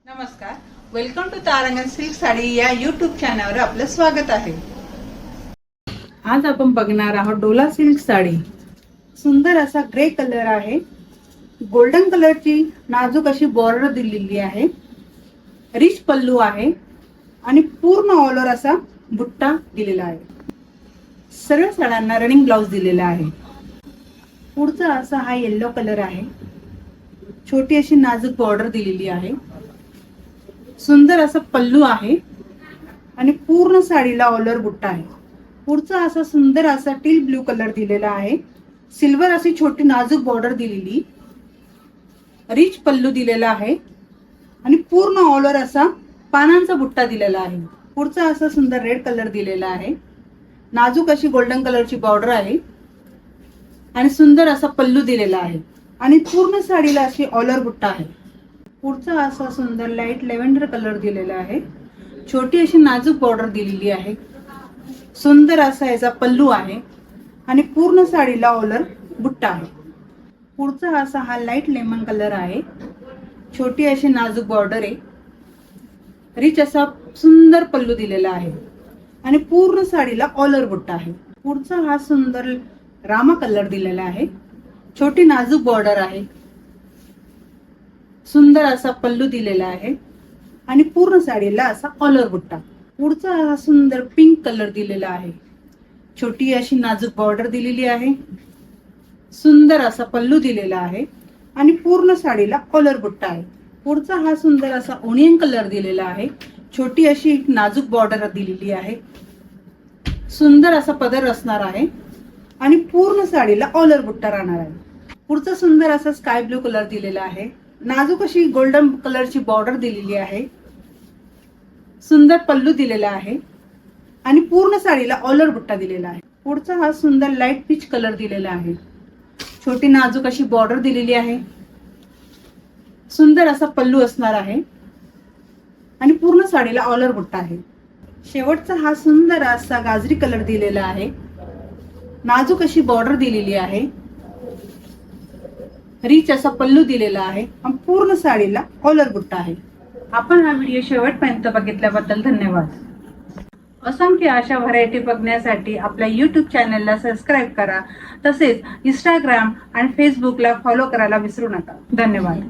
नमस्कार, welcome to तारांगण silk sari या YouTube चॅनलवर आपलं स्वागत आहे। आज आपण बघणार आहोत डोला सिल्क साडी। सुंदर असा ग्रे कलर आहे, गोल्डन कलरची नाजूक अशी बॉर्डर दिलेली आहे, रिच पल्लू आहे आणि पूर्ण ऑल ओव्हर असा बुट्टा दिलेला आहे। सर्व साड्यांना रनिंग ब्लाउज दिलेला आहे। पुढचा असा हा येलो कलर आहे, छोटी अशी नाजूक बॉर्डर दिलेली आहे, सुंदर असा पल्लू आहे आणि पूर्ण साडीला ऑल ओव्हर बुट्टा आहे। पुढचा असा सुंदर असा टील ब्लू कलर दिलेला आहे, सिल्वर अशी छोटी नाजूक बॉर्डर दिलेली, रिच पल्लू दिलेला आहे आणि पूर्ण ऑल ओव्हर असा पानांचा बुट्टा दिलेला आहे। पुढचा असा सुंदर रेड कलर दिलेला आहे, नाजूक अशी गोल्डन कलरची बॉर्डर आहे आणि सुंदर असा पल्लू दिलेला आहे आणि पूर्ण साडीला अशी ऑल ओव्हर बुट्टा आहे। पुढचा असा सुंदर लाईट लेव्हेंडर कलर दिलेला आहे, छोटी अशी नाजूक बॉर्डर दिलेली आहे, सुंदर असा याचा पल्लू आहे आणि पूर्ण साडीला ऑल ओव्हर बुट्टा आहे। पुढचा असा हा लाईट लेमन कलर आहे, छोटी अशी नाजूक बॉर्डर आहे, रिच असा सुंदर पल्लू दिलेला आहे आणि पूर्ण साडीला ऑल ओव्हर बुट्टा आहे। पुढचा हा सुंदर रामा कलर दिलेला आहे, छोटी नाजूक बॉर्डर आहे, सुंदर असा पल्लू दिलेला आहे आणि पूर्ण साडीला असा ऑल ओव्हर बुट्टा। पुढचा हा सुंदर पिंक कलर दिलेला आहे, छोटी अशी नाजूक बॉर्डर दिलेली आहे, सुंदर असा पल्लू दिलेला आहे आणि पूर्ण साडीला ऑल ओव्हर बुट्टा आहे। पुढचा हा सुंदर असा ओनियन कलर दिलेला आहे, छोटी अशी नाजूक बॉर्डर दिलेली आहे, सुंदर असा पदर असणार आहे आणि पूर्ण साडीला ऑल ओव्हर बुट्टा राहणार आहे। पुढचा सुंदर असा स्काय ब्लू कलर दिलेला आहे, नाजूक अशी गोल्डन कलरची बॉर्डर दिलेली आहे, सुंदर पल्लू दिलेला आहे आणि पूर्ण साडीला ऑल ओव्हर बुट्टा दिलेला आहे। पुढचा हा सुंदर लाईट पीच कलर दिलेला आहे, छोटी नाजूक अशी बॉर्डर दिलेली आहे, सुंदर असा पल्लू असणार आहे आणि पूर्ण साडीला ऑल ओव्हर बुट्टा आहे। शेवटचा हा सुंदर असा गाजरी कलर दिलेला आहे, नाजूक अशी बॉर्डर दिलेली आहे, रिच असा पल्लू दिलेला आहे आणि पूर्ण साडीला ऑल ओव्हर बुट्टा आहे। आपण हा व्हिडिओ शेवटपर्यंत बघितल्याबद्दल धन्यवाद। असंख्य अशा व्हरायटी बघण्यासाठी आपल्या यूट्यूब चॅनलला सबस्क्राईब करा, तसेच इंस्टाग्राम आणि फेसबुकला फॉलो करायला विसरू नका। धन्यवाद।